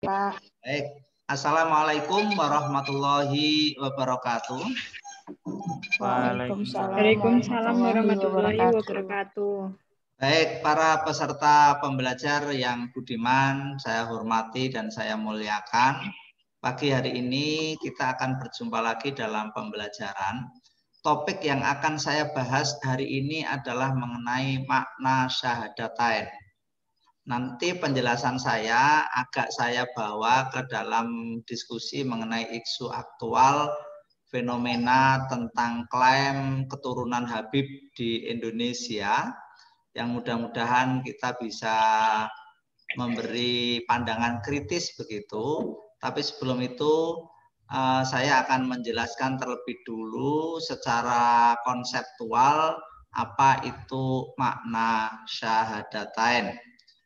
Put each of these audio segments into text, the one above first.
Pak. Baik. Assalamualaikum warahmatullahi wabarakatuh. Waalaikumsalam warahmatullahi wabarakatuh. Baik, para peserta pembelajar yang budiman, saya hormati dan saya muliakan. Pagi hari ini kita akan berjumpa lagi dalam pembelajaran. Topik yang akan saya bahas hari ini adalah mengenai makna syahadatain. Nanti penjelasan saya agak saya bawa ke dalam diskusi mengenai isu aktual fenomena tentang klaim keturunan Habib di Indonesia, yang mudah-mudahan kita bisa memberi pandangan kritis begitu. Tapi sebelum itu saya akan menjelaskan terlebih dulu secara konseptual apa itu makna syahadatain.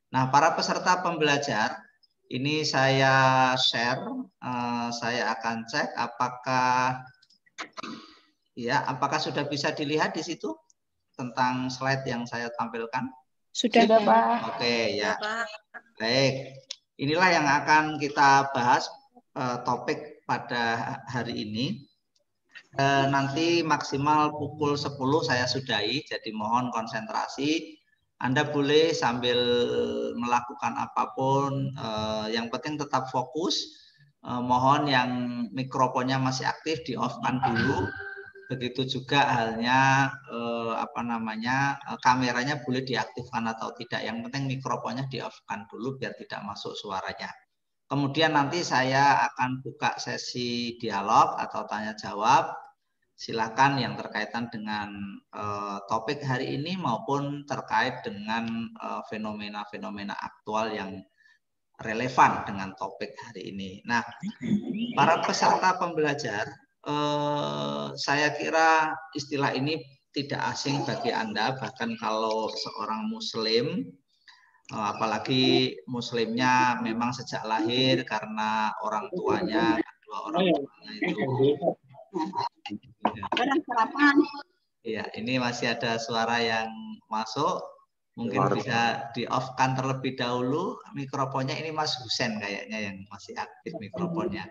Nah, para peserta pembelajar, ini saya share, saya akan cek apakah sudah bisa dilihat di situ tentang slide yang saya tampilkan. Sudah Pak. Oke, ya. Baik, inilah yang akan kita bahas topik pada hari ini. Nanti maksimal pukul 10 saya sudahi, jadi mohon konsentrasi. Anda boleh sambil melakukan apapun, yang penting tetap fokus. Mohon yang mikrofonnya masih aktif di off-kan dulu. Begitu juga halnya kameranya boleh diaktifkan atau tidak. Yang penting mikrofonnya di off-kan dulu biar tidak masuk suaranya. Kemudian nanti saya akan buka sesi dialog atau tanya jawab. Silakan yang terkaitan dengan topik hari ini maupun terkait dengan fenomena-fenomena aktual yang relevan dengan topik hari ini. Nah, para peserta pembelajar, saya kira istilah ini tidak asing bagi Anda, bahkan kalau seorang Muslim, apalagi Muslimnya memang sejak lahir karena orang tuanya, kedua orang tuanya itu. Iya, ini masih ada suara yang masuk. Mungkin bisa di off-kan terlebih dahulu mikrofonnya. Ini Mas Husen kayaknya yang masih aktif mikrofonnya.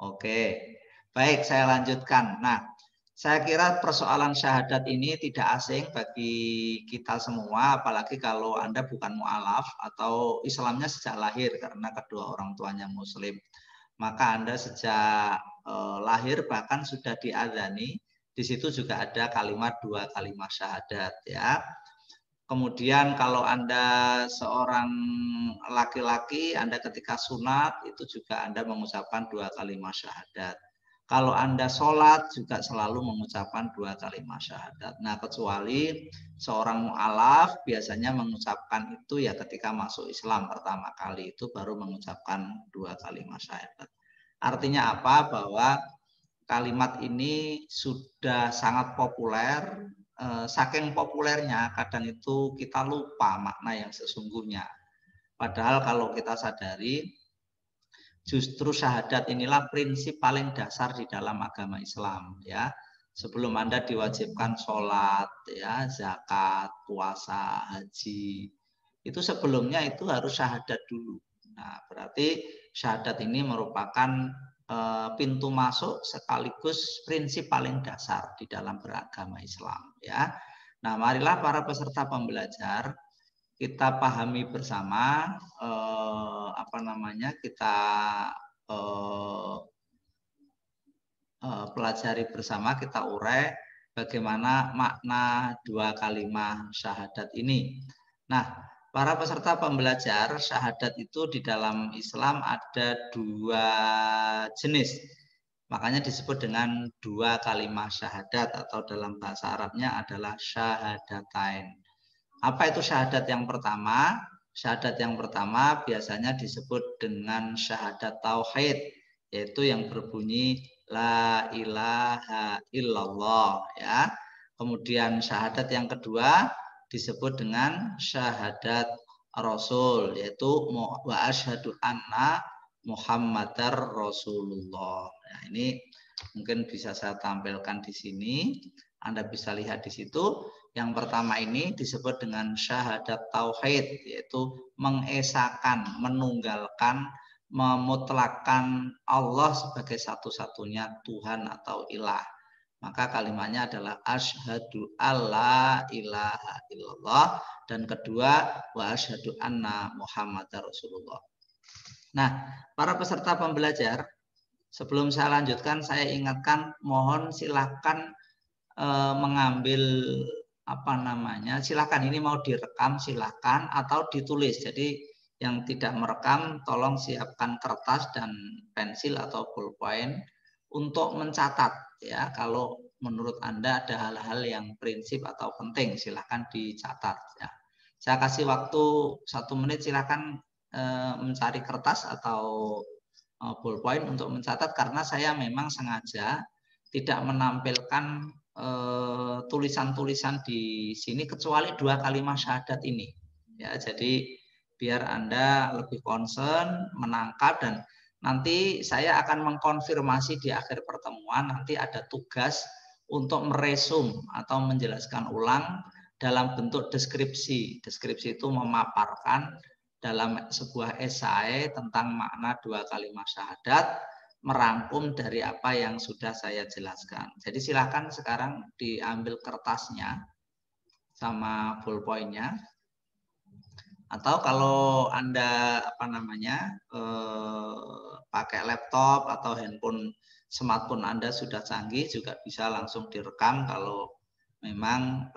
Oke, baik saya lanjutkan. Nah, saya kira persoalan syahadat ini tidak asing bagi kita semua, apalagi kalau Anda bukan mu'alaf atau Islamnya sejak lahir karena kedua orang tuanya Muslim. Maka Anda sejak lahir bahkan sudah diadzani. Di situ juga ada dua kalimat syahadat ya. Kemudian kalau Anda seorang laki-laki, Anda ketika sunat itu juga Anda mengucapkan dua kalimat syahadat. Kalau Anda sholat juga selalu mengucapkan dua kalimat syahadat. Nah, kecuali seorang mu'alaf biasanya mengucapkan itu ya ketika masuk Islam pertama kali itu baru mengucapkan dua kalimat syahadat. Artinya apa? Bahwa kalimat ini sudah sangat populer, saking populernya kadang itu kita lupa makna yang sesungguhnya. Padahal kalau kita sadari, justru syahadat inilah prinsip paling dasar di dalam agama Islam ya. Sebelum Anda diwajibkan sholat, ya, zakat, puasa, haji, itu sebelumnya itu harus syahadat dulu. Nah, berarti syahadat ini merupakan pintu masuk sekaligus prinsip paling dasar di dalam beragama Islam ya. Nah, marilah para peserta pembelajar kita pahami bersama kita pelajari bersama, kita urai bagaimana makna dua kalimat syahadat ini. Nah, para peserta pembelajar, syahadat itu di dalam Islam ada dua jenis. Makanya disebut dengan dua kalimat syahadat atau dalam bahasa Arabnya adalah syahadatain. Apa itu syahadat yang pertama? Syahadat yang pertama biasanya disebut dengan syahadat tauhid, yaitu yang berbunyi la ilaha illallah ya. Kemudian syahadat yang kedua disebut dengan syahadat Rasul, yaitu wa asyhadu anna Muhammadar Rasulullah. Nah, ini mungkin bisa saya tampilkan di sini. Anda bisa lihat di situ. Yang pertama ini disebut dengan syahadat tauhid, yaitu mengesahkan, menunggalkan memutlakkan Allah sebagai satu-satunya Tuhan atau ilah. Maka kalimatnya adalah asyhadu alla ilaha illallah, dan kedua wa asyhadu anna Muhammadar Rasulullah. Nah, para peserta pembelajar, sebelum saya lanjutkan saya ingatkan, mohon silakan mengambil silakan ini mau direkam silakan atau ditulis. Jadi yang tidak merekam tolong siapkan kertas dan pensil atau pulpen untuk mencatat ya. Kalau menurut Anda ada hal-hal yang prinsip atau penting, silakan dicatat ya. Saya kasih waktu 1 menit, silakan mencari kertas atau pulpen untuk mencatat, karena saya memang sengaja tidak menampilkan tulisan-tulisan di sini kecuali 2 kalimat syahadat ini ya. Jadi biar Anda lebih concern menangkap, dan nanti saya akan mengkonfirmasi di akhir pertemuan. Nanti ada tugas untuk meresum atau menjelaskan ulang dalam bentuk deskripsi. Deskripsi itu memaparkan dalam sebuah esai tentang makna 2 kalimat syahadat, merangkum dari apa yang sudah saya jelaskan. Jadi silakan sekarang diambil kertasnya sama pulpennya, atau kalau Anda pakai laptop atau handphone, smartphone Anda sudah canggih, juga bisa langsung direkam kalau memang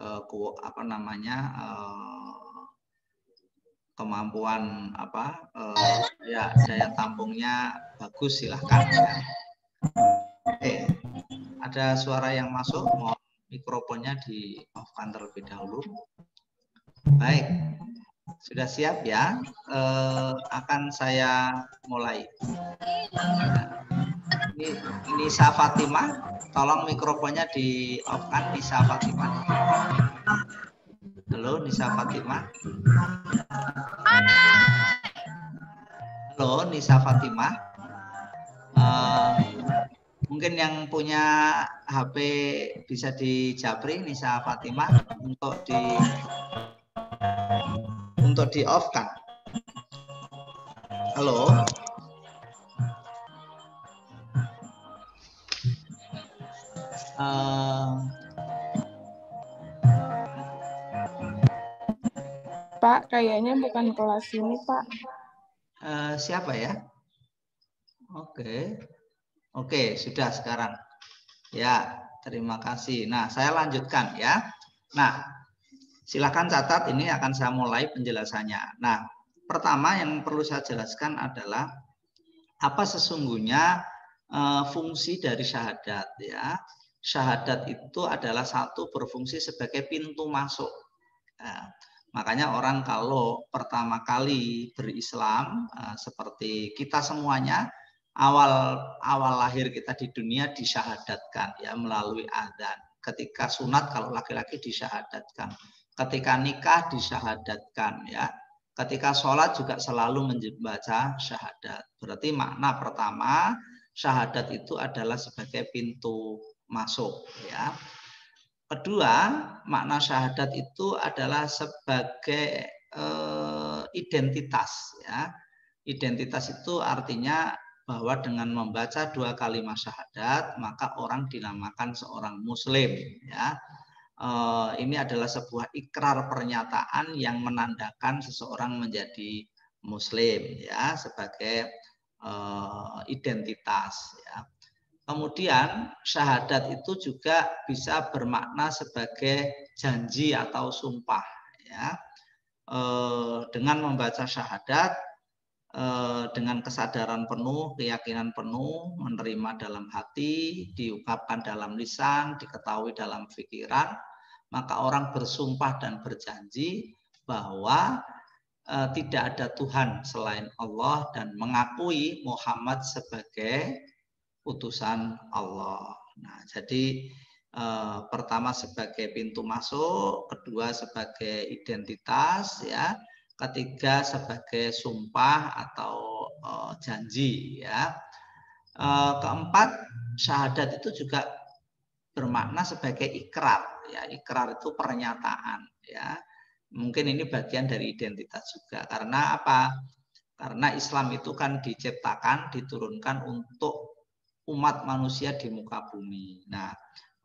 kemampuan daya tampungnya bagus, silahkan ya. Oke, ada suara yang masuk, mohon mikrofonnya di off-kan terlebih dahulu. Baik, sudah siap ya? Akan saya mulai. Ini Nisa Fatimah, tolong mikrofonnya di off-kan. Nisa Fatimah. Halo Nisa Fatimah. Halo Nisa Fatimah. Mungkin yang punya HP bisa dijapri Nisa Fatimah untuk di off kan. Halo. Pak, kayaknya bukan kelas ini, Pak. Siapa ya? Oke, sudah sekarang. Ya, terima kasih. Nah, saya lanjutkan ya. Nah, silakan catat, ini akan saya mulai penjelasannya. Nah, pertama yang perlu saya jelaskan adalah apa sesungguhnya fungsi dari syahadat ya. Syahadat itu adalah satu, berfungsi sebagai pintu masuk. Nah, makanya orang kalau pertama kali berislam, seperti kita semuanya, awal lahir kita di dunia disyahadatkan ya melalui adzan. Ketika sunat kalau laki-laki disyahadatkan, ketika nikah disyahadatkan ya, ketika sholat juga selalu membaca syahadat. Berarti makna pertama, syahadat itu adalah sebagai pintu masuk ya. Kedua, makna syahadat itu adalah sebagai identitas ya. Identitas itu artinya bahwa dengan membaca 2 kalimat syahadat maka orang dinamakan seorang muslim ya. Ini adalah sebuah ikrar pernyataan yang menandakan seseorang menjadi muslim ya, sebagai identitas ya. Kemudian syahadat itu juga bisa bermakna sebagai janji atau sumpah ya. Dengan membaca syahadat dengan kesadaran penuh, keyakinan penuh, menerima dalam hati, diungkapkan dalam lisan, diketahui dalam pikiran, maka orang bersumpah dan berjanji bahwa tidak ada Tuhan selain Allah dan mengakui Muhammad sebagai utusan Allah. Nah, jadi pertama sebagai pintu masuk, kedua sebagai identitas ya, ketiga sebagai sumpah atau janji ya. Keempat, syahadat itu juga bermakna sebagai ikrar ya. Ikrar itu pernyataan ya. Mungkin ini bagian dari identitas juga. Karena apa? Karena Islam itu kan diciptakan, diturunkan untuk umat manusia di muka bumi. Nah,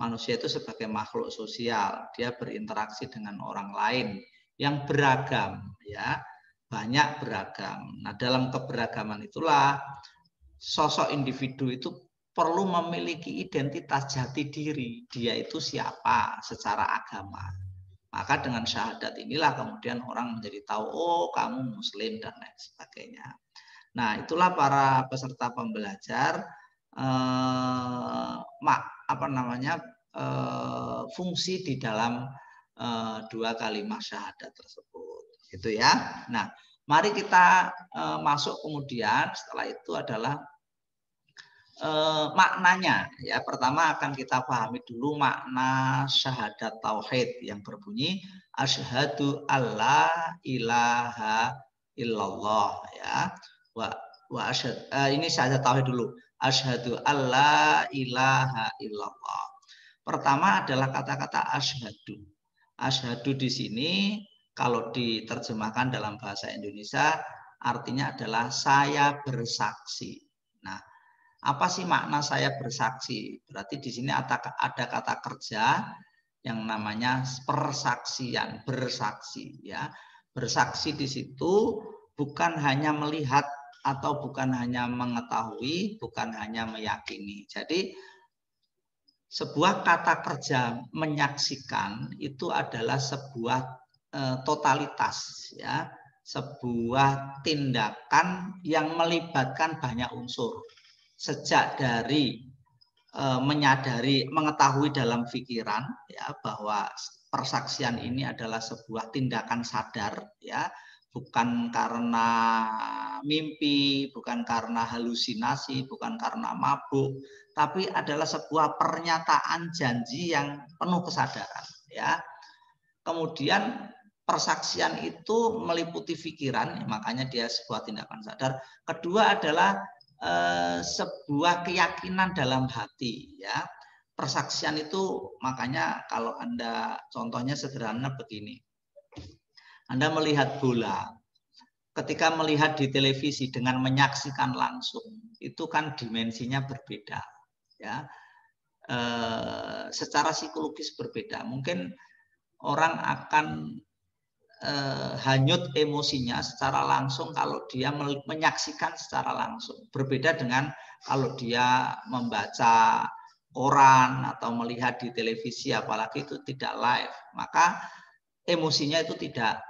manusia itu sebagai makhluk sosial, dia berinteraksi dengan orang lain yang beragam, ya, banyak beragam. Nah, dalam keberagaman itulah sosok individu itu perlu memiliki identitas jati diri. Dia itu siapa secara agama. Maka dengan syahadat inilah kemudian orang menjadi tahu, oh kamu muslim dan lain sebagainya. Nah, itulah para peserta pembelajar fungsi di dalam dua kalimat syahadat tersebut. Gitu ya. Nah, mari kita masuk kemudian setelah itu adalah maknanya. Ya, pertama akan kita pahami dulu makna syahadat tauhid yang berbunyi asyhadu alla ilaha illallah, ya. Ini syahadat tauhid dulu. Asyhadu alla ilaha illallah. Pertama adalah kata-kata asyhadu. Asyhadu di sini kalau diterjemahkan dalam bahasa Indonesia artinya adalah saya bersaksi. Nah, apa sih makna saya bersaksi? Berarti di sini ada kata kerja yang namanya persaksian, bersaksi, ya. Bersaksi di situ bukan hanya melihat atau bukan hanya mengetahui, bukan hanya meyakini. Jadi sebuah kata kerja menyaksikan itu adalah sebuah totalitas, ya, sebuah tindakan yang melibatkan banyak unsur. Sejak dari menyadari, mengetahui dalam pikiran, ya, bahwa persaksian ini adalah sebuah tindakan sadar, ya, bukan karena mimpi, bukan karena halusinasi, bukan karena mabuk, tapi adalah sebuah pernyataan janji yang penuh kesadaran, ya. Kemudian persaksian itu meliputi pikiran, makanya dia sebuah tindakan sadar. Kedua adalah sebuah keyakinan dalam hati, ya. Persaksian itu makanya kalau Anda contohnya sederhana begini. Anda melihat bola. Ketika melihat di televisi dengan menyaksikan langsung, itu kan dimensinya berbeda, ya. Secara psikologis berbeda. Mungkin orang akan hanyut emosinya secara langsung kalau dia menyaksikan secara langsung. Berbeda dengan kalau dia membaca koran atau melihat di televisi, apalagi itu tidak live, maka emosinya itu tidak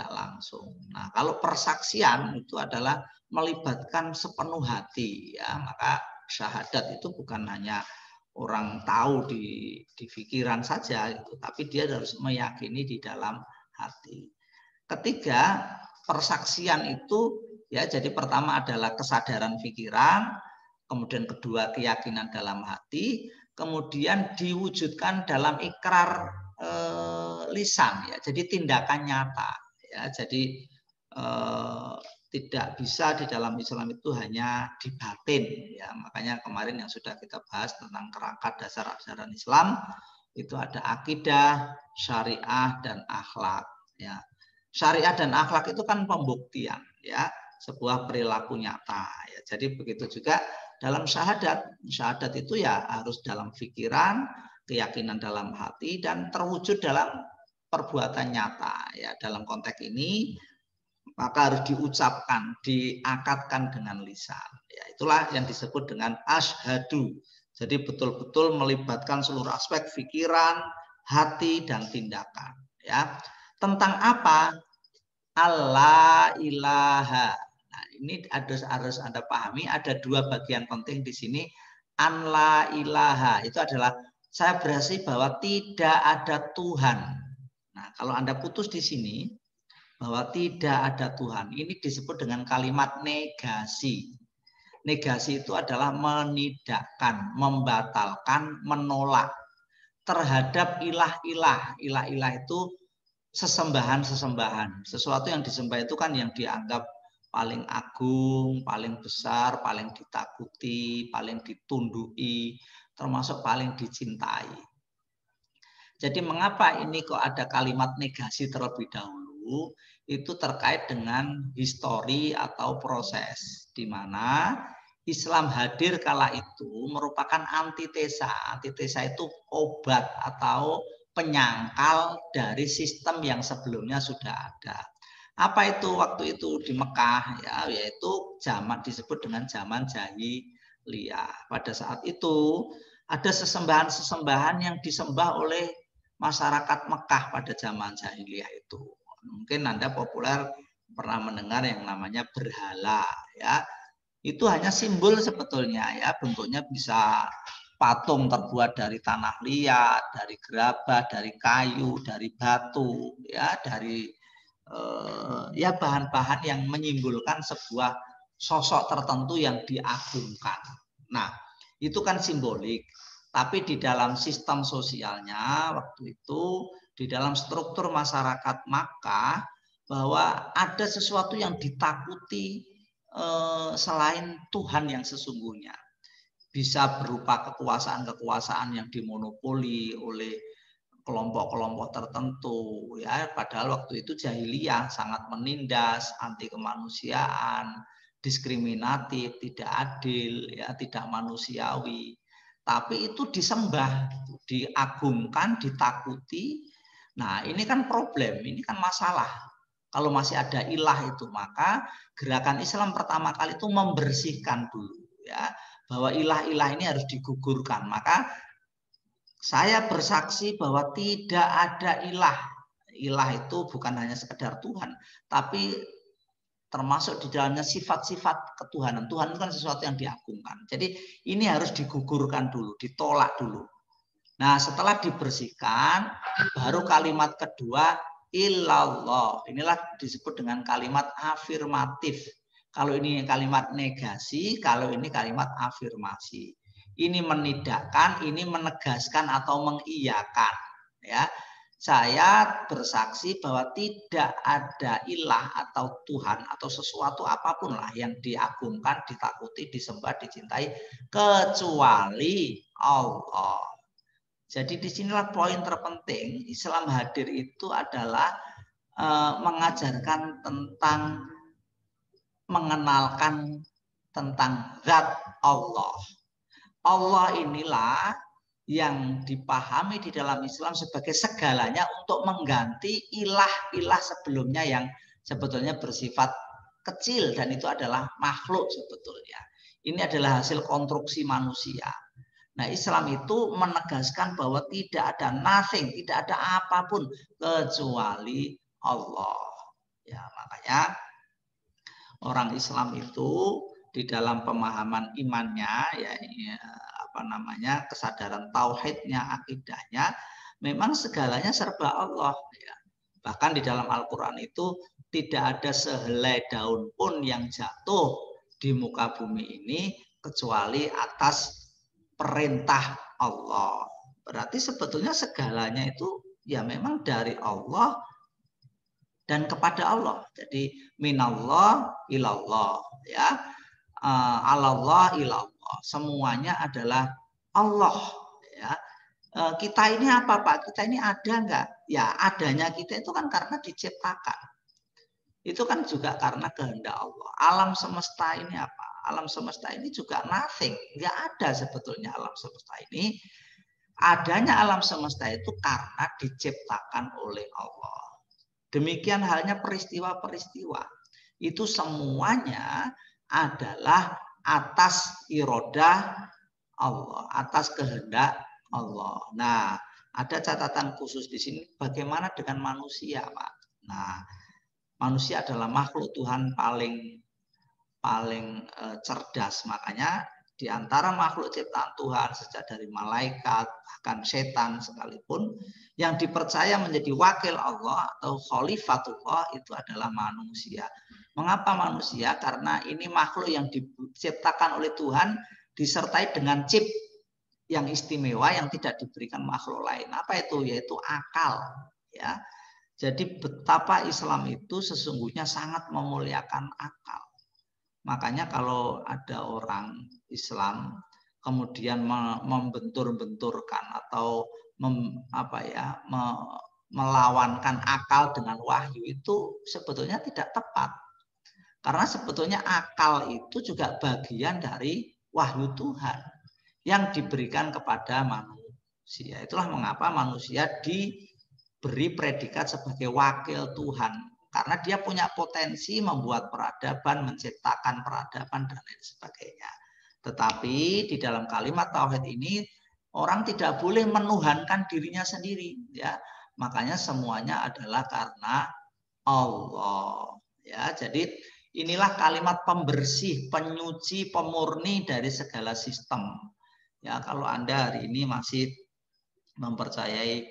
langsung. Nah, kalau persaksian itu adalah melibatkan sepenuh hati, ya, maka syahadat itu bukan hanya orang tahu di pikiran saja, gitu, tapi dia harus meyakini di dalam hati. Ketiga, persaksian itu, ya, jadi pertama adalah kesadaran pikiran, kemudian kedua keyakinan dalam hati, kemudian diwujudkan dalam ikrar lisan, ya, jadi tindakan nyata, ya, jadi tidak bisa di dalam Islam itu hanya di batin, ya, makanya kemarin yang sudah kita bahas tentang kerangka dasar ajaran Islam itu ada akidah, syariah, dan akhlak, ya. Syariat dan akhlak itu kan pembuktian, ya, sebuah perilaku nyata, ya. Jadi begitu juga dalam syahadat. Syahadat itu ya harus dalam pikiran, keyakinan dalam hati, dan terwujud dalam perbuatan nyata, ya. Dalam konteks ini maka harus diucapkan, diakatkan dengan lisan, ya. Itulah yang disebut dengan asyhadu. Jadi betul-betul melibatkan seluruh aspek pikiran, hati, dan tindakan, ya. Tentang apa? Allah ilaha. Nah, ini harus Anda pahami ada dua bagian penting di sini. An la ilaha itu adalah saya bersaksi bahwa tidak ada Tuhan. Nah, kalau Anda putus di sini bahwa tidak ada Tuhan, ini disebut dengan kalimat negasi. Negasi itu adalah menidakkan, membatalkan, menolak terhadap ilah-ilah. Ilah-ilah itu sesembahan-sesembahan. Sesuatu yang disembah itu kan yang dianggap paling agung, paling besar, paling ditakuti, paling ditundui, termasuk paling dicintai. Jadi mengapa ini kok ada kalimat negasi terlebih dahulu? dulu itu terkait dengan histori atau proses di mana Islam hadir kala itu merupakan antitesa. Antitesa itu obat atau penyangkal dari sistem yang sebelumnya sudah ada. Apa itu waktu itu di Mekah? Ya, yaitu zaman disebut dengan zaman jahiliyah. Pada saat itu ada sesembahan-sesembahan yang disembah oleh masyarakat Mekah pada zaman jahiliyah itu. Mungkin Anda populer pernah mendengar yang namanya berhala, ya. Itu hanya simbol sebetulnya, ya. Bentuknya bisa patung terbuat dari tanah liat, dari gerabah, dari kayu, dari batu, ya, dari ya bahan-bahan yang menyimbolkan sebuah sosok tertentu yang diagungkan. Nah, itu kan simbolik. Tapi di dalam sistem sosialnya waktu itu, di dalam struktur masyarakat Makkah, bahwa ada sesuatu yang ditakuti selain Tuhan yang sesungguhnya. Bisa berupa kekuasaan-kekuasaan yang dimonopoli oleh kelompok-kelompok tertentu, ya. Padahal waktu itu jahiliyah sangat menindas, anti kemanusiaan, diskriminatif, tidak adil, ya, tidak manusiawi. Tapi itu disembah, diagungkan, ditakuti. Nah, ini kan problem, ini kan masalah. Kalau masih ada ilah itu, maka gerakan Islam pertama kali itu membersihkan dulu, ya, bahwa ilah-ilah ini harus digugurkan. Maka saya bersaksi bahwa tidak ada ilah. Ilah itu bukan hanya sekedar Tuhan, tapi termasuk di dalamnya sifat-sifat ketuhanan. Tuhan itu kan sesuatu yang diagungkan. Jadi ini harus digugurkan dulu, ditolak dulu. Nah, setelah dibersihkan, baru kalimat kedua, illallah. Inilah disebut dengan kalimat afirmatif. Kalau ini kalimat negasi, kalau ini kalimat afirmasi. Ini menidakkan, ini menegaskan atau mengiyakan. Ya, saya bersaksi bahwa tidak ada ilah atau Tuhan atau sesuatu apapun lah yang diagungkan, ditakuti, disembah, dicintai kecuali Allah. Jadi disinilah poin terpenting Islam hadir itu adalah mengajarkan tentang, mengenalkan tentang zat Allah. Allah inilah yang dipahami di dalam Islam sebagai segalanya untuk mengganti ilah-ilah sebelumnya yang sebetulnya bersifat kecil dan itu adalah makhluk sebetulnya. Ini adalah hasil konstruksi manusia. Nah, Islam itu menegaskan bahwa tidak ada nothing, tidak ada apapun kecuali Allah. Ya, makanya orang Islam itu di dalam pemahaman imannya, ya, apa namanya, kesadaran tauhidnya, akidahnya, memang segalanya serba Allah. Ya. Bahkan di dalam Al-Quran itu tidak ada sehelai daun pun yang jatuh di muka bumi ini kecuali atas perintah Allah. Berarti sebetulnya segalanya itu ya memang dari Allah dan kepada Allah. Jadi minallah ilallah, ya. Alallah ilallah. Semuanya adalah Allah, ya. Kita ini apa, Pak? Kita ini ada enggak? Ya, adanya kita itu kan karena diciptakan. Itu kan juga karena kehendak Allah. Alam semesta ini apa? Alam semesta ini juga nothing. Enggak ada sebetulnya alam semesta ini. Adanya alam semesta itu karena diciptakan oleh Allah. Demikian halnya peristiwa-peristiwa. Itu semuanya adalah atas irodah Allah, atas kehendak Allah. Nah, ada catatan khusus di sini bagaimana dengan manusia, Pak. Nah, manusia adalah makhluk Tuhan paling cerdas. Makanya di antara makhluk ciptaan Tuhan sejak dari malaikat bahkan setan sekalipun yang dipercaya menjadi wakil Allah atau khalifatullah itu adalah manusia. Mengapa manusia? Karena ini makhluk yang diciptakan oleh Tuhan disertai dengan chip yang istimewa yang tidak diberikan makhluk lain. Apa itu? Yaitu akal, ya. Jadi betapa Islam itu sesungguhnya sangat memuliakan akal. Makanya kalau ada orang Islam kemudian membentur-benturkan atau melawankan akal dengan wahyu itu sebetulnya tidak tepat. Karena sebetulnya akal itu juga bagian dari wahyu Tuhan yang diberikan kepada manusia. Itulah mengapa manusia diberi predikat sebagai wakil Tuhan. Karena dia punya potensi membuat peradaban, menciptakan peradaban, dan lain sebagainya. Tetapi di dalam kalimat tauhid ini, orang tidak boleh menuhankan dirinya sendiri. Ya, makanya semuanya adalah karena Allah. Ya, jadi inilah kalimat pembersih, penyuci, pemurni dari segala sistem. Ya, kalau Anda hari ini masih mempercayai,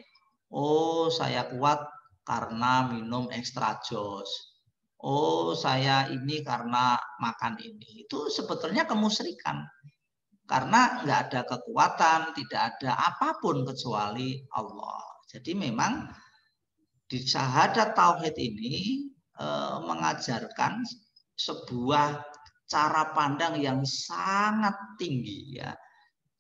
oh saya kuat karena minum extra jos. Oh saya ini karena makan ini. Itu sebetulnya kemusyrikan. Karena nggak ada kekuatan, tidak ada apapun kecuali Allah. Jadi memang di syahadat tauhid ini mengajarkan sebuah cara pandang yang sangat tinggi ya,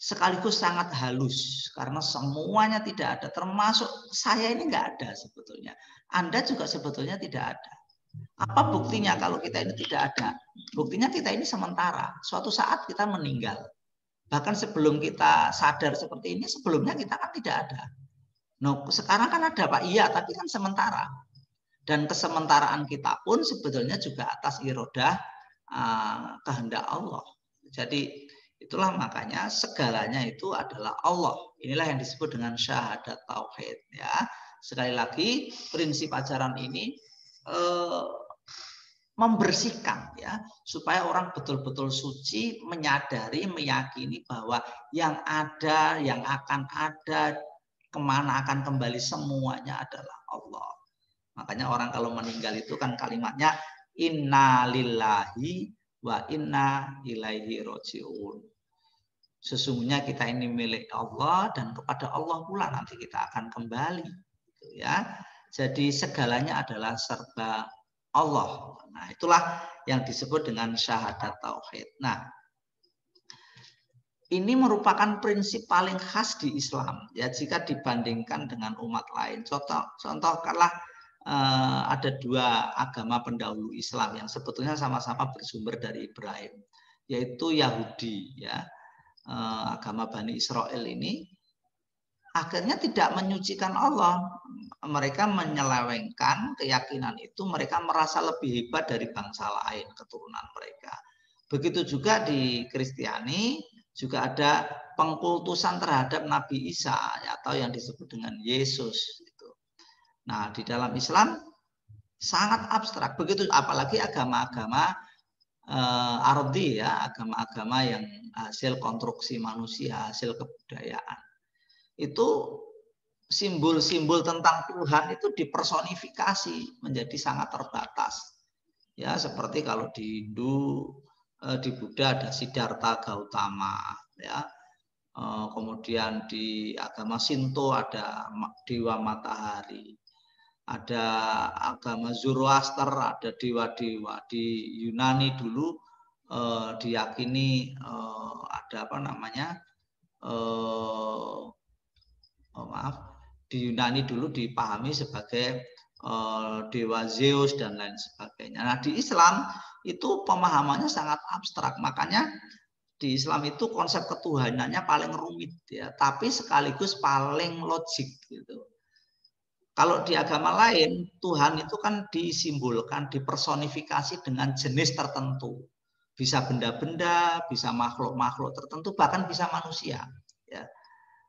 sekaligus sangat halus karena semuanya tidak ada, termasuk saya ini nggak ada sebetulnya, Anda juga sebetulnya tidak ada. Apa buktinya kalau kita ini tidak ada? Buktinya kita ini sementara, suatu saat kita meninggal. Bahkan sebelum kita sadar seperti ini, sebelumnya kita kan tidak ada. No, sekarang kan ada Pak, iya, tapi kan sementara. Dan kesementaraan kita pun sebetulnya juga atas irodah kehendak Allah. Jadi itulah makanya segalanya itu adalah Allah. Inilah yang disebut dengan syahadat tauhid. Ya, sekali lagi prinsip ajaran ini membersihkan ya, supaya orang betul-betul suci, menyadari, meyakini bahwa yang ada, yang akan ada, kemana akan kembali semuanya adalah Allah. Makanya orang kalau meninggal itu kan kalimatnya inna lillahi wa inna ilaihi roji'un. Sesungguhnya kita ini milik Allah dan kepada Allah pula nanti kita akan kembali. Ya, jadi segalanya adalah serba Allah. Nah, itulah yang disebut dengan syahadat tauhid. Nah, ini merupakan prinsip paling khas di Islam ya jika dibandingkan dengan umat lain. Contohkanlah ada dua agama pendahulu Islam yang sebetulnya sama-sama bersumber dari Ibrahim, yaitu Yahudi ya. Agama Bani Israel ini akhirnya tidak menyucikan Allah. Mereka menyelewengkan keyakinan itu, mereka merasa lebih hebat dari bangsa lain, keturunan mereka. Begitu juga di Kristiani juga ada pengkultusan terhadap Nabi Isa atau yang disebut dengan Yesus. Nah, di dalam Islam sangat abstrak. Begitu apalagi agama-agama ardi ya, agama-agama yang hasil konstruksi manusia, hasil kebudayaan. Itu simbol-simbol tentang Tuhan itu dipersonifikasi menjadi sangat terbatas. Ya, seperti kalau di Hindu, di Buddha ada Siddhartha Gautama ya. Kemudian di agama Shinto ada dewa matahari. Ada agama Zoroaster, ada dewa-dewa. Di Yunani dulu diyakini ada apa namanya, di Yunani dulu dipahami sebagai dewa Zeus dan lain sebagainya. Nah, di Islam itu pemahamannya sangat abstrak, makanya di Islam itu konsep ketuhanannya paling rumit ya, tapi sekaligus paling logik gitu. Kalau di agama lain, Tuhan itu kan disimbolkan, dipersonifikasi dengan jenis tertentu. Bisa benda-benda, bisa makhluk-makhluk tertentu, bahkan bisa manusia. Ya.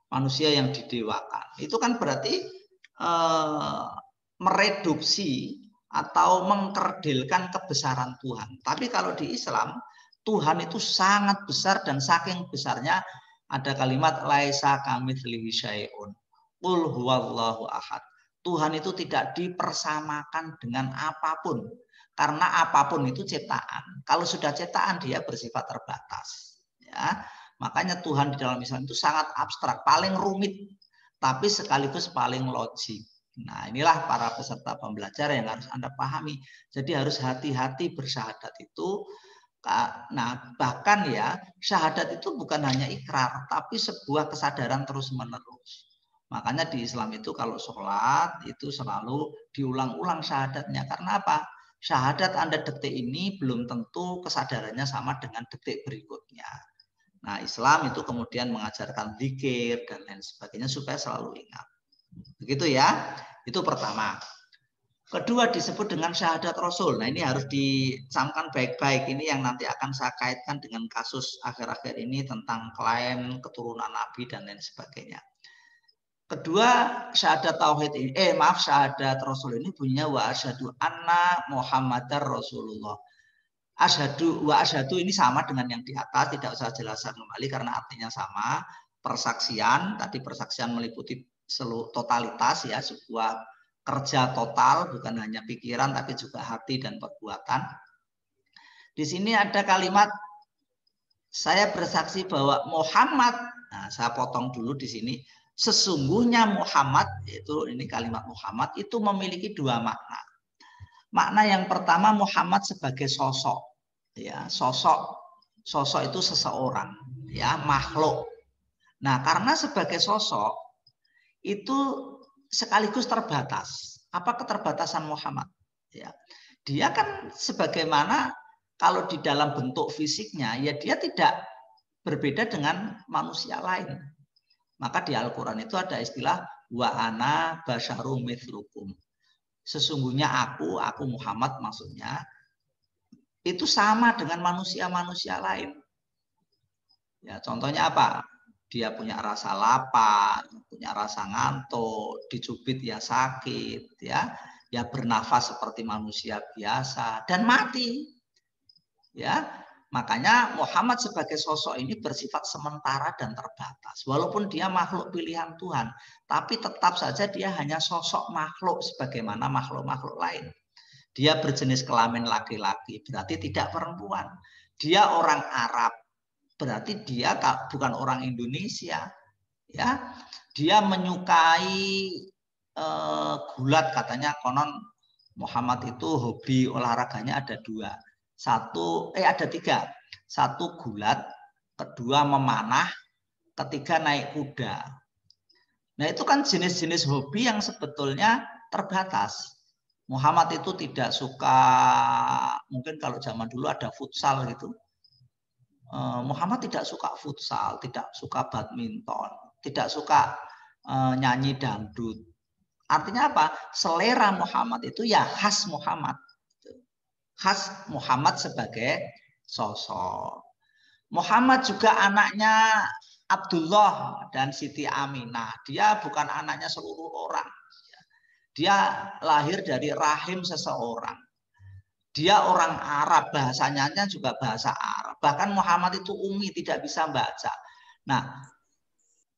Manusia yang didewakan. Itu kan berarti mereduksi atau mengkerdilkan kebesaran Tuhan. Tapi kalau di Islam, Tuhan itu sangat besar dan saking besarnya ada kalimat laisa kamitslihi syai'un. Qul huwallahu ahad. Tuhan itu tidak dipersamakan dengan apapun. Karena apapun itu ciptaan. Kalau sudah ciptaan dia bersifat terbatas. Ya, makanya Tuhan di dalam Islam itu sangat abstrak, paling rumit, tapi sekaligus paling logik. Nah, inilah para peserta pembelajaran yang harus Anda pahami. Jadi harus hati-hati bersyahadat itu. Nah, bahkan ya, syahadat itu bukan hanya ikrar, tapi sebuah kesadaran terus-menerus. Makanya di Islam itu kalau sholat itu selalu diulang-ulang syahadatnya. Karena apa? Syahadat Anda detik ini belum tentu kesadarannya sama dengan detik berikutnya. Nah, Islam itu kemudian mengajarkan zikir dan lain sebagainya supaya selalu ingat. Begitu ya. Itu pertama. Kedua disebut dengan syahadat Rasul. Nah, ini harus dicamkan baik-baik. Ini yang nanti akan saya kaitkan dengan kasus akhir-akhir ini tentang klaim keturunan Nabi dan lain sebagainya. Kedua, syahadat tauhid ini, syahadat Rasul ini bunyinya wa asyhadu anna Muhammadar Rasulullah. Asyhadu wa asyhadu ini sama dengan yang di atas, tidak usah jelaskan kembali karena artinya sama. Persaksian, tadi persaksian meliputi seluruh totalitas ya, sebuah kerja total, bukan hanya pikiran tapi juga hati dan perbuatan. Di sini ada kalimat saya bersaksi bahwa Muhammad, nah saya potong dulu di sini. Sesungguhnya Muhammad, yaitu ini kalimat Muhammad itu memiliki dua makna. Makna yang pertama Muhammad sebagai sosok, ya sosok itu seseorang, ya makhluk. Nah karena sebagai sosok itu sekaligus terbatas. Apa keterbatasan Muhammad? Ya, dia kan sebagaimana kalau di dalam bentuk fisiknya, ya dia tidak berbeda dengan manusia lain. Maka di Al-Quran itu ada istilah wa ana basyarum mithlukum. Sesungguhnya aku Muhammad maksudnya, itu sama dengan manusia-manusia lain. Ya, contohnya apa? Dia punya rasa lapar, punya rasa ngantuk, dicubit ya sakit, ya bernafas seperti manusia biasa dan mati. Ya, makanya Muhammad sebagai sosok ini bersifat sementara dan terbatas. Walaupun dia makhluk pilihan Tuhan, tapi tetap saja dia hanya sosok makhluk sebagaimana makhluk-makhluk lain. Dia berjenis kelamin laki-laki, berarti tidak perempuan. Dia orang Arab, berarti dia bukan orang Indonesia. Ya, dia menyukai gulat, katanya konon Muhammad itu hobi olahraganya ada dua. Ada tiga. Satu gulat, kedua memanah, ketiga naik kuda. Nah itu kan jenis-jenis hobi yang sebetulnya terbatas. Muhammad itu tidak suka, mungkin kalau zaman dulu ada futsal gitu. Muhammad tidak suka futsal, tidak suka badminton, tidak suka nyanyi dangdut. Artinya apa? Selera Muhammad itu ya khas Muhammad. Khas Muhammad sebagai sosok. Muhammad juga anaknya Abdullah dan Siti Aminah. Dia bukan anaknya seluruh orang. Dia lahir dari rahim seseorang. Dia orang Arab, bahasanya juga bahasa Arab. Bahkan Muhammad itu ummi, tidak bisa baca. Nah,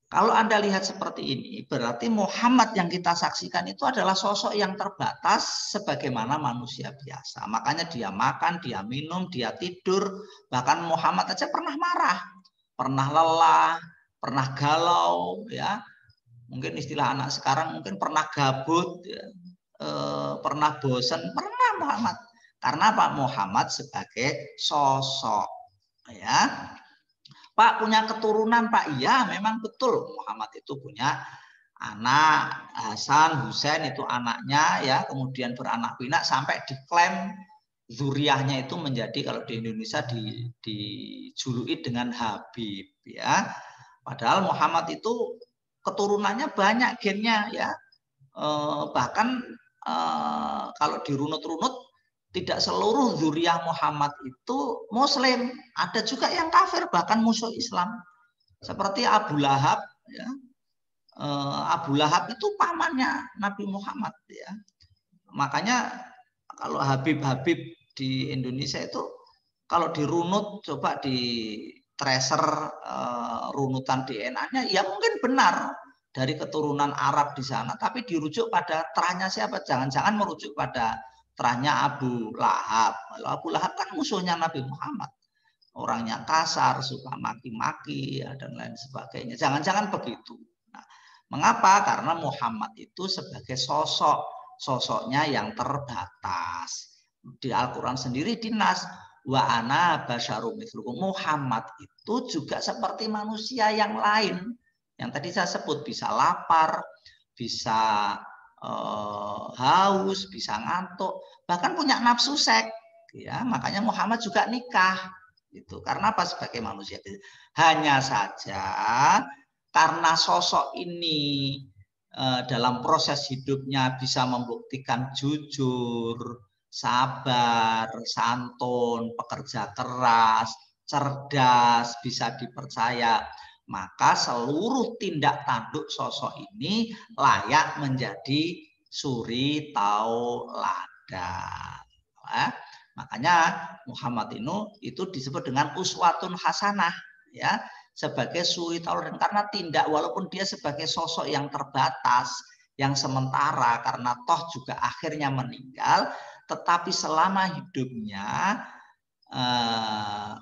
kalau Anda lihat seperti ini, berarti Muhammad yang kita saksikan itu adalah sosok yang terbatas sebagaimana manusia biasa. Makanya dia makan, dia minum, dia tidur. Bahkan Muhammad aja pernah marah, pernah lelah, pernah galau, ya. Mungkin istilah anak sekarang mungkin pernah gabut, ya. Pernah bosan, pernah Muhammad. Karena Pak Muhammad sebagai sosok, ya. Pak punya keturunan Pak, iya memang betul Muhammad itu punya anak Hasan, Husain itu anaknya ya, kemudian beranak pinak sampai diklaim zuriyahnya itu menjadi kalau di Indonesia dijuluki dengan Habib ya. Padahal Muhammad itu keturunannya banyak gennya ya. Bahkan kalau dirunut-runut tidak seluruh zuriyah Muhammad itu Muslim, ada juga yang kafir bahkan musuh Islam, seperti Abu Lahab. Ya. Abu Lahab itu pamannya Nabi Muhammad. Ya. Makanya kalau Habib-Habib di Indonesia itu kalau dirunut coba di tracer runutan DNA-nya, ya mungkin benar dari keturunan Arab di sana, tapi dirujuk pada terahnya siapa? Jangan-jangan merujuk pada terahnya Abu Lahab. Abu Lahab kan musuhnya Nabi Muhammad. Orangnya kasar, suka maki-maki ya, dan lain sebagainya. Jangan-jangan begitu. Nah, mengapa? Karena Muhammad itu sebagai sosoknya yang terbatas. Di Al-Quran sendiri dinas wa ana basyarum mithlukum. Muhammad itu juga seperti manusia yang lain. Yang tadi saya sebut, bisa lapar, bisa haus, bisa ngantuk, bahkan punya nafsu seks. Ya, makanya Muhammad juga nikah. Gitu. Karena apa? Sebagai manusia. Hanya saja karena sosok ini dalam proses hidupnya bisa membuktikan jujur, sabar, santun, pekerja keras, cerdas, bisa dipercaya, maka seluruh tindak tanduk sosok ini layak menjadi suri tauladan. Makanya Muhammad itu disebut dengan uswatun hasanah, ya, sebagai suri tauladan, karena tindak, walaupun dia sebagai sosok yang terbatas, yang sementara, karena toh juga akhirnya meninggal, tetapi selama hidupnya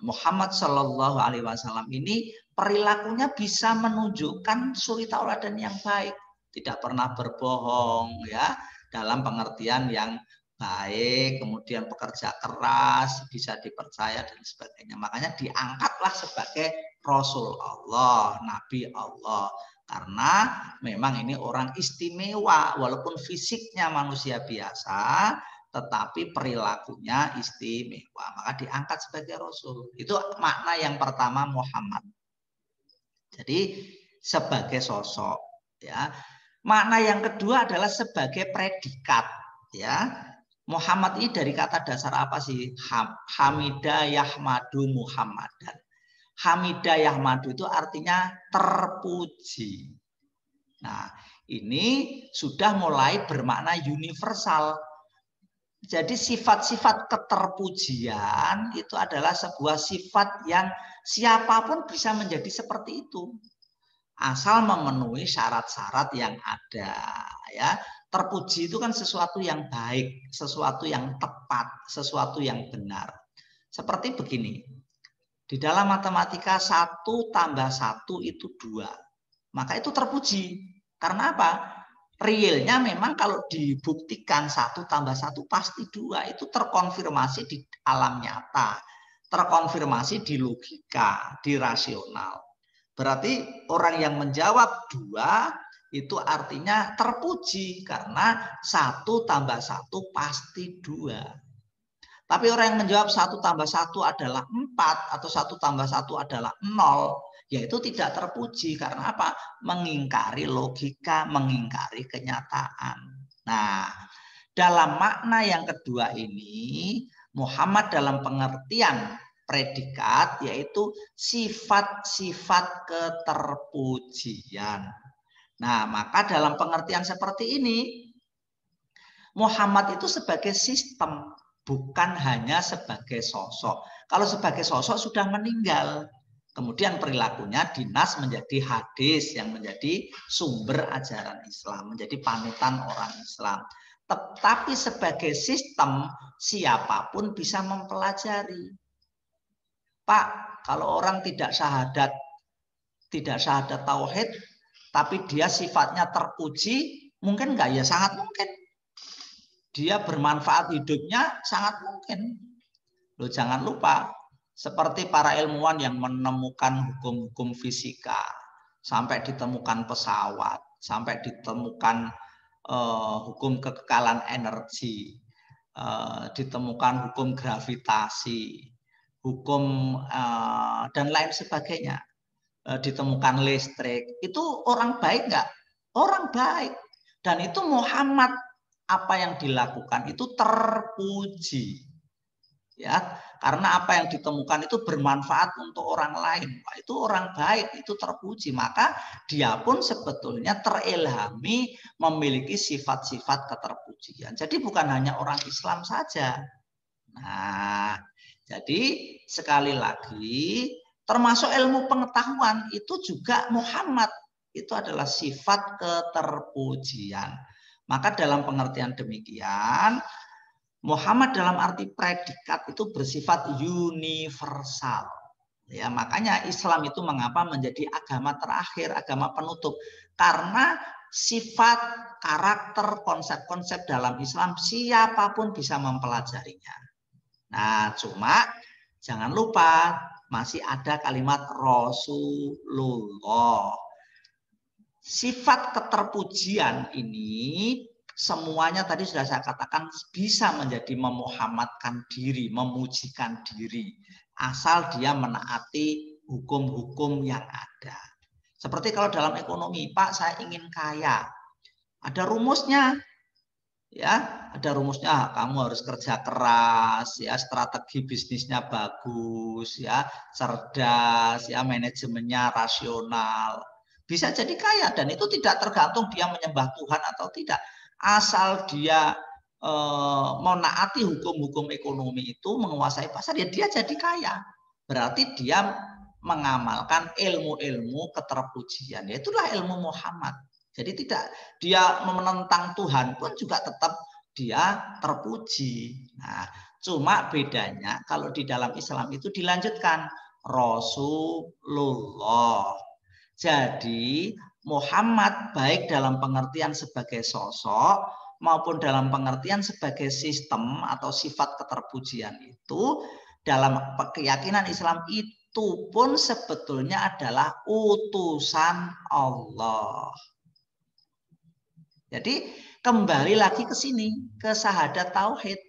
Muhammad Shallallahu Alaihi Wasallam ini perilakunya bisa menunjukkan suri tauladan yang baik, tidak pernah berbohong, ya, dalam pengertian yang baik, kemudian pekerja keras, bisa dipercaya dan sebagainya. Makanya diangkatlah sebagai Rasul Allah, Nabi Allah, karena memang ini orang istimewa, walaupun fisiknya manusia biasa, tetapi perilakunya istimewa, maka diangkat sebagai Rasul. Itu makna yang pertama Muhammad. Jadi sebagai sosok, ya. Makna yang kedua adalah sebagai predikat, ya. Muhammad ini dari kata dasar apa sih? Hamidah Yahmadu Muhammadan. Hamidah Yahmadu itu artinya terpuji. Nah, ini sudah mulai bermakna universal. Jadi sifat-sifat keterpujian itu adalah sebuah sifat yang siapapun bisa menjadi seperti itu, asal memenuhi syarat-syarat yang ada, ya. Terpuji itu kan sesuatu yang baik, sesuatu yang tepat, sesuatu yang benar. Seperti begini, di dalam matematika 1 tambah 1 itu 2, maka itu terpuji. Karena apa? Realnya memang kalau dibuktikan 1 tambah 1 pasti 2, itu terkonfirmasi di alam nyata, terkonfirmasi di logika, di rasional. Berarti orang yang menjawab 2 itu artinya terpuji, karena 1 tambah 1 pasti 2. Tapi orang yang menjawab 1 tambah 1 adalah 4 atau 1 tambah 1 adalah 0, yaitu tidak terpuji. Karena apa? Mengingkari logika, mengingkari kenyataan. Nah, dalam makna yang kedua ini, Muhammad dalam pengertian predikat yaitu sifat-sifat keterpujian. Nah, maka dalam pengertian seperti ini, Muhammad itu sebagai sistem, bukan hanya sebagai sosok. Kalau sebagai sosok sudah meninggal, kemudian perilakunya dinas menjadi hadis yang menjadi sumber ajaran Islam, menjadi panutan orang Islam. Tetapi sebagai sistem, siapapun bisa mempelajari. Pak, kalau orang tidak syahadat tauhid, tapi dia sifatnya terpuji, mungkin enggak? Ya sangat mungkin. Dia bermanfaat hidupnya sangat mungkin. Loh, jangan lupa, seperti para ilmuwan yang menemukan hukum-hukum fisika, sampai ditemukan pesawat, sampai ditemukan hukum kekekalan energi, ditemukan hukum gravitasi, hukum dan lain sebagainya, ditemukan listrik. Itu orang baik nggak? Orang baik. Dan itu Muhammad, apa yang dilakukan itu terpuji, ya, karena apa yang ditemukan itu bermanfaat untuk orang lain. Wah, itu orang baik, itu terpuji, maka dia pun sebetulnya terilhami memiliki sifat-sifat keterpujian. Jadi bukan hanya orang Islam saja. Nah, jadi sekali lagi, termasuk ilmu pengetahuan itu juga Muhammad, itu adalah sifat keterpujian. Maka dalam pengertian demikian, Muhammad dalam arti predikat itu bersifat universal. Ya, makanya Islam itu mengapa menjadi agama terakhir, agama penutup. Karena sifat, karakter, konsep-konsep dalam Islam siapapun bisa mempelajarinya. Nah, cuma jangan lupa masih ada kalimat Rasulullah. sifat keterpujian ini semuanya tadi sudah saya katakan bisa menjadi memuhammadkan diri, memujikan diri, asal dia menaati hukum-hukum yang ada. Seperti kalau dalam ekonomi, Pak, saya ingin kaya. Ada rumusnya. Ya, ada rumusnya. Kamu harus kerja keras, ya, strategi bisnisnya bagus, ya, cerdas, ya, manajemennya rasional. Bisa jadi kaya dan itu tidak tergantung dia menyembah Tuhan atau tidak. Asal dia menaati hukum-hukum ekonomi itu, menguasai pasar, ya dia jadi kaya. Berarti dia mengamalkan ilmu-ilmu keterpujian. Itulah ilmu Muhammad. Jadi tidak dia menentang Tuhan pun juga tetap dia terpuji. Nah, cuma bedanya kalau di dalam Islam itu dilanjutkan Rasulullah. Jadi Muhammad baik dalam pengertian sebagai sosok maupun dalam pengertian sebagai sistem atau sifat keterpujian itu dalam keyakinan Islam itu pun sebetulnya adalah utusan Allah. Jadi kembali lagi ke sini, ke syahadat tauhid.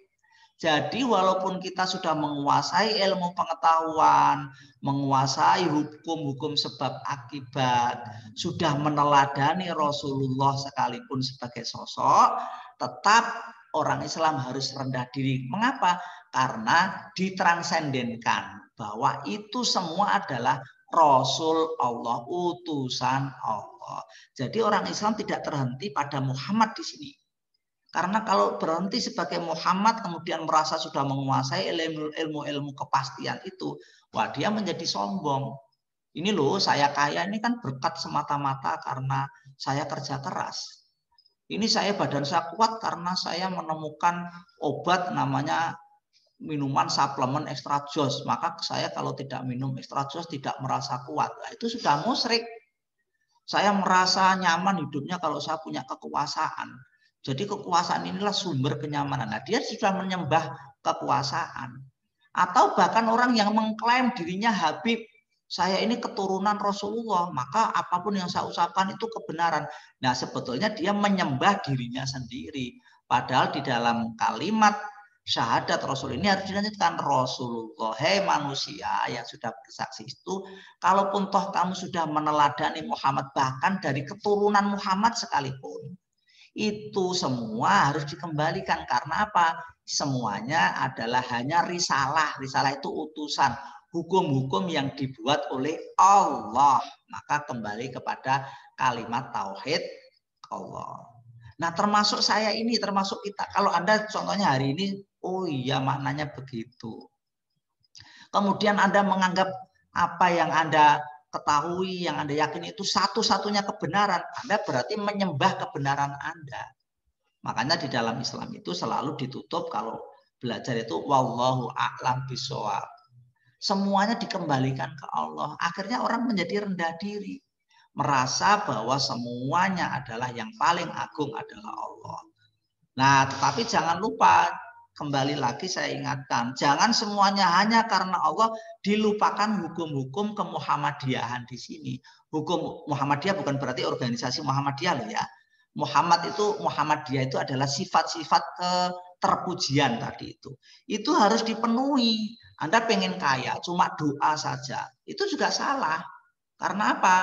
Jadi walaupun kita sudah menguasai ilmu pengetahuan, menguasai hukum-hukum sebab akibat, sudah meneladani Rasulullah sekalipun sebagai sosok, tetap orang Islam harus rendah diri. Mengapa? Karena ditransendenkan bahwa itu semua adalah Rasul Allah, utusan Allah. Jadi orang Islam tidak terhenti pada Muhammad di sini. Karena kalau berhenti sebagai Muhammad kemudian merasa sudah menguasai ilmu-ilmu kepastian itu, wah dia menjadi sombong. Ini loh saya kaya ini kan berkat semata-mata karena saya kerja keras. Ini saya badan saya kuat karena saya menemukan obat namanya minuman suplemen ekstra jos. Maka saya kalau tidak minum ekstra jos tidak merasa kuat. Nah, itu sudah musyrik. Saya merasa nyaman hidupnya kalau saya punya kekuasaan. Jadi kekuasaan inilah sumber kenyamanan. Nah, dia sudah menyembah kekuasaan. Atau bahkan orang yang mengklaim dirinya Habib. Saya ini keturunan Rasulullah. Maka apapun yang saya ucapkan itu kebenaran. Nah, sebetulnya dia menyembah dirinya sendiri. Padahal di dalam kalimat syahadat Rasul ini harus dilanjutkan Rasulullah. Hei manusia yang sudah bersaksi itu, kalaupun toh kamu sudah meneladani Muhammad bahkan dari keturunan Muhammad sekalipun, itu semua harus dikembalikan karena apa? Semuanya adalah hanya risalah. Risalah itu utusan, hukum-hukum yang dibuat oleh Allah. Maka kembali kepada kalimat tauhid Allah. Nah, termasuk saya ini, termasuk kita. Kalau Anda contohnya hari ini, oh iya maknanya begitu. Kemudian Anda menganggap apa yang Anda ketahui, yang Anda yakini itu satu-satunya kebenaran. Anda berarti menyembah kebenaran Anda. Makanya di dalam Islam itu selalu ditutup kalau belajar itu wallahu a'lam bishawab. Semuanya dikembalikan ke Allah. Akhirnya orang menjadi rendah diri. Merasa bahwa semuanya adalah yang paling agung adalah Allah. Nah, tetapi jangan lupa, kembali lagi saya ingatkan, jangan semuanya hanya karena Allah dilupakan hukum-hukum kemuhammadiyahan di sini. Hukum Muhammadiyah bukan berarti organisasi Muhammadiyah loh ya. Muhammadiyah itu adalah sifat-sifat keterpujian tadi itu. Itu harus dipenuhi. Anda pengen kaya, cuma doa saja. Itu juga salah. Karena apa?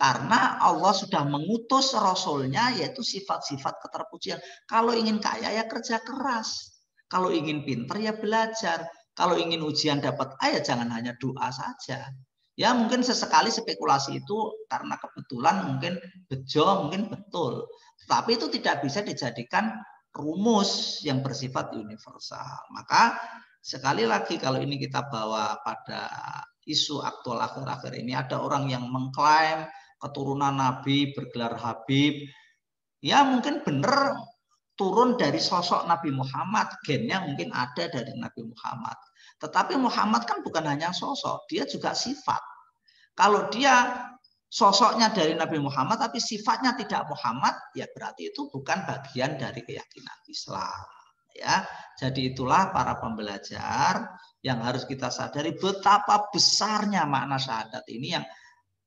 Karena Allah sudah mengutus Rasulnya yaitu sifat-sifat keterpujian. Kalau ingin kaya ya kerja keras. Kalau ingin pinter ya belajar. Kalau ingin ujian dapat A ya jangan hanya doa saja. Ya mungkin sesekali spekulasi itu karena kebetulan mungkin bejo, mungkin betul. Tapi itu tidak bisa dijadikan rumus yang bersifat universal. Maka sekali lagi kalau ini kita bawa pada isu aktual akhir-akhir ini, ada orang yang mengklaim keturunan Nabi bergelar Habib, ya mungkin benar turun dari sosok Nabi Muhammad, gennya mungkin ada dari Nabi Muhammad. Tetapi Muhammad kan bukan hanya sosok, dia juga sifat. Kalau dia sosoknya dari Nabi Muhammad tapi sifatnya tidak Muhammad, ya berarti itu bukan bagian dari keyakinan Islam. Ya, jadi itulah para pembelajar yang harus kita sadari betapa besarnya makna syahadat ini yang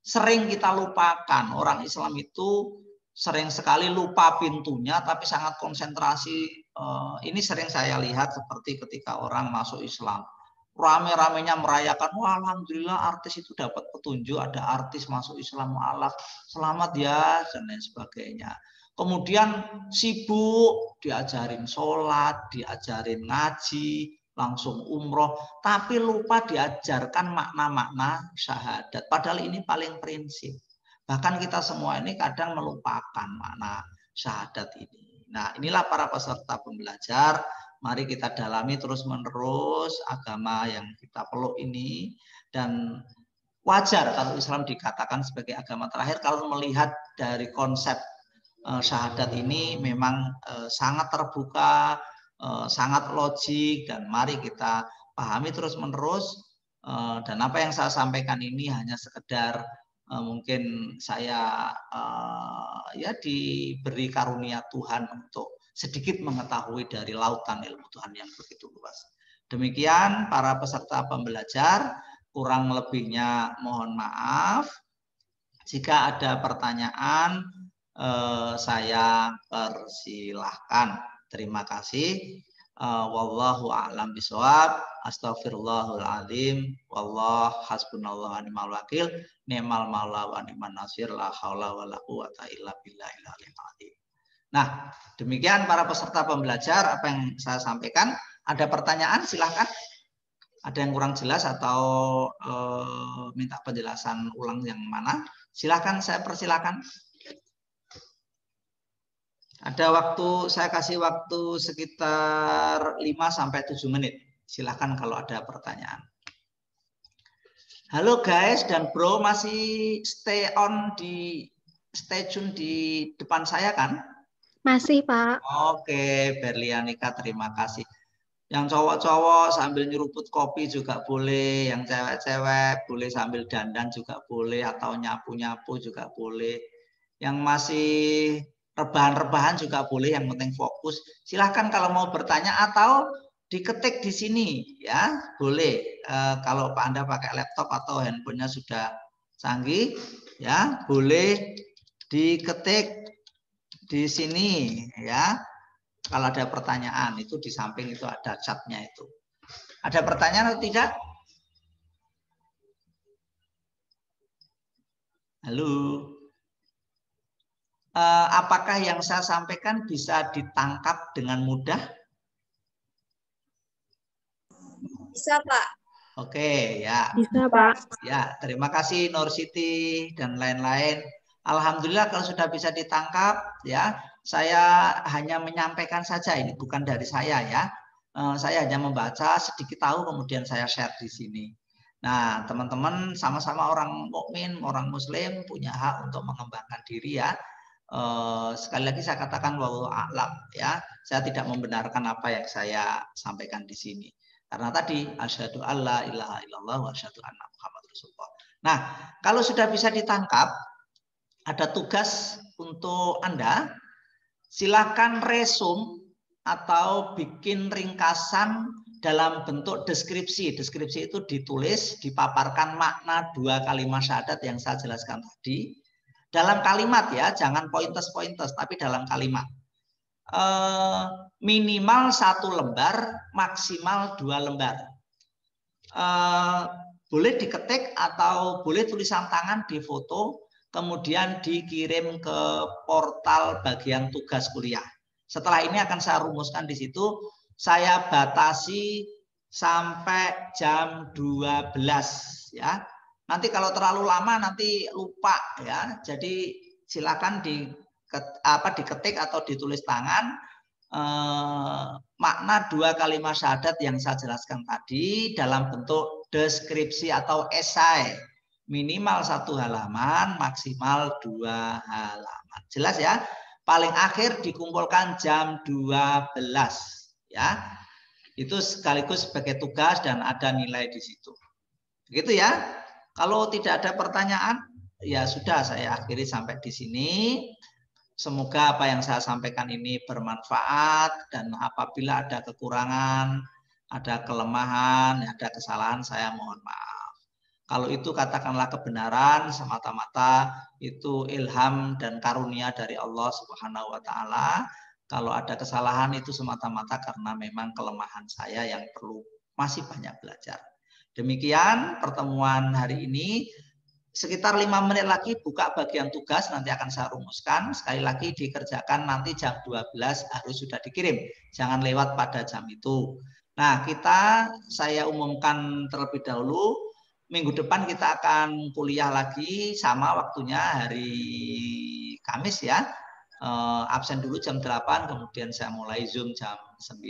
sering kita lupakan. Orang Islam itu sering sekali lupa pintunya, tapi sangat konsentrasi. Ini sering saya lihat seperti ketika orang masuk Islam. Rame-ramenya merayakan, wah alhamdulillah artis itu dapat petunjuk, ada artis masuk Islam, Allah selamat ya, dan lain sebagainya. Kemudian sibuk, diajarin sholat, diajarin ngaji, langsung umroh, tapi lupa diajarkan makna-makna syahadat. Padahal ini paling prinsip. Bahkan kita semua ini kadang melupakan makna syahadat ini. Nah, inilah para peserta pembelajar. Mari kita dalami terus-menerus agama yang kita peluk ini. Dan wajar kalau Islam dikatakan sebagai agama terakhir kalau melihat dari konsep syahadat ini memang sangat terbuka, sangat logik, dan mari kita pahami terus-menerus. Dan apa yang saya sampaikan ini hanya sekedar mungkin saya ya diberi karunia Tuhan untuk sedikit mengetahui dari lautan ilmu Tuhan yang begitu luas. Demikian para peserta pembelajar, kurang lebihnya mohon maaf. Jika ada pertanyaan, saya persilahkan. Terima kasih. Wallahu a'lam bishawab. Astaghfirullahal azim. Wallah hasbunallahu wa ni'mal wakil. Ni'mal maula wa ni'man nasir. La haula wa la quwata illa billahil aliyil azim. Nah, demikian para peserta pembelajar apa yang saya sampaikan. Ada pertanyaan? Silahkan. Ada yang kurang jelas atau minta penjelasan ulang yang mana? Silahkan, saya persilakan. Ada waktu, saya kasih waktu sekitar 5-7 menit. Silahkan kalau ada pertanyaan. Halo guys dan bro, masih stay tune di depan saya kan? Masih, Pak. Oke, Berlianika, terima kasih. Yang cowok-cowok sambil nyeruput kopi juga boleh, yang cewek-cewek boleh sambil dandan juga boleh, atau nyapu-nyapu juga boleh. Yang masih rebahan-rebahan juga boleh, yang penting fokus. Silahkan kalau mau bertanya atau diketik di sini, ya boleh. Kalau Anda pakai laptop atau handphonenya sudah canggih, ya boleh diketik di sini, ya. Kalau ada pertanyaan itu di samping itu ada chatnya itu. Ada pertanyaan atau tidak? Halo. Apakah yang saya sampaikan bisa ditangkap dengan mudah? Bisa, Pak. Oke, ya. Bisa, Pak. Ya, terima kasih Nur Siti dan lain-lain. Alhamdulillah kalau sudah bisa ditangkap, ya. Saya hanya menyampaikan saja, ini bukan dari saya ya. Saya hanya membaca sedikit tahu kemudian saya share di sini. Nah, teman-teman sama-sama orang mukmin, orang muslim punya hak untuk mengembangkan diri ya. Sekali lagi saya katakan wallahu a'lam ya. Saya tidak membenarkan apa yang saya sampaikan di sini. Karena tadi asyhadu alla ilaha illallah wa asyhadu anna Muhammad Rasulullah. Nah, kalau sudah bisa ditangkap, ada tugas untuk Anda. Silakan resum atau bikin ringkasan dalam bentuk deskripsi. Deskripsi itu ditulis, dipaparkan makna 2 kalimat syahadat yang saya jelaskan tadi. Dalam kalimat ya, jangan pointes-pointes, tapi dalam kalimat. Minimal 1 lembar, maksimal 2 lembar. Boleh diketik atau boleh tulisan tangan di foto, kemudian dikirim ke portal bagian tugas kuliah. Setelah ini akan saya rumuskan di situ. Saya batasi sampai jam 12 ya. Nanti kalau terlalu lama nanti lupa ya. Jadi silakan diketik atau ditulis tangan makna 2 kalimat syahadat yang saya jelaskan tadi dalam bentuk deskripsi atau esai. Minimal 1 halaman, maksimal 2 halaman. Jelas ya? Paling akhir dikumpulkan jam 12 ya. Itu sekaligus sebagai tugas dan ada nilai di situ. Begitu ya. Kalau tidak ada pertanyaan, ya sudah saya akhiri sampai di sini. Semoga apa yang saya sampaikan ini bermanfaat, dan apabila ada kekurangan, ada kelemahan, ada kesalahan, saya mohon maaf. Kalau itu katakanlah kebenaran semata-mata itu ilham dan karunia dari Allah Subhanahu wa taala. Kalau ada kesalahan itu semata-mata karena memang kelemahan saya yang perlu masih banyak belajar. Demikian pertemuan hari ini. Sekitar 5 menit lagi buka bagian tugas, nanti akan saya rumuskan. Sekali lagi dikerjakan nanti jam 12 harus sudah dikirim. Jangan lewat pada jam itu. Nah, saya umumkan terlebih dahulu. Minggu depan kita akan kuliah lagi sama waktunya hari Kamis ya. Absen dulu jam 8, kemudian saya mulai Zoom jam 9.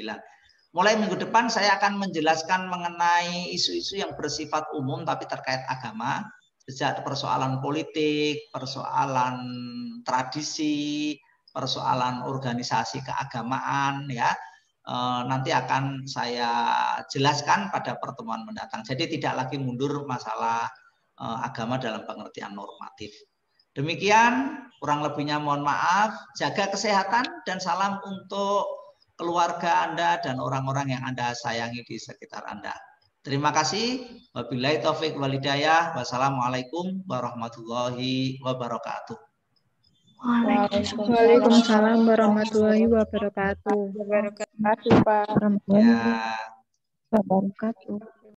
Mulai minggu depan saya akan menjelaskan mengenai isu-isu yang bersifat umum tapi terkait agama. Sejak persoalan politik, persoalan tradisi, persoalan organisasi keagamaan ya, nanti akan saya jelaskan pada pertemuan mendatang. Jadi tidak lagi mundur masalah agama dalam pengertian normatif. Demikian, kurang lebihnya mohon maaf. Jaga kesehatan dan salam untuk keluarga Anda dan orang-orang yang Anda sayangi di sekitar Anda. Terima kasih. Wabillahi taufik wal hidayah. Wassalamualaikum warahmatullahi wabarakatuh. Waalaikumsalam warahmatullahi wabarakatuh. Terima kasih, Pak. Ya. Wabarakatuh.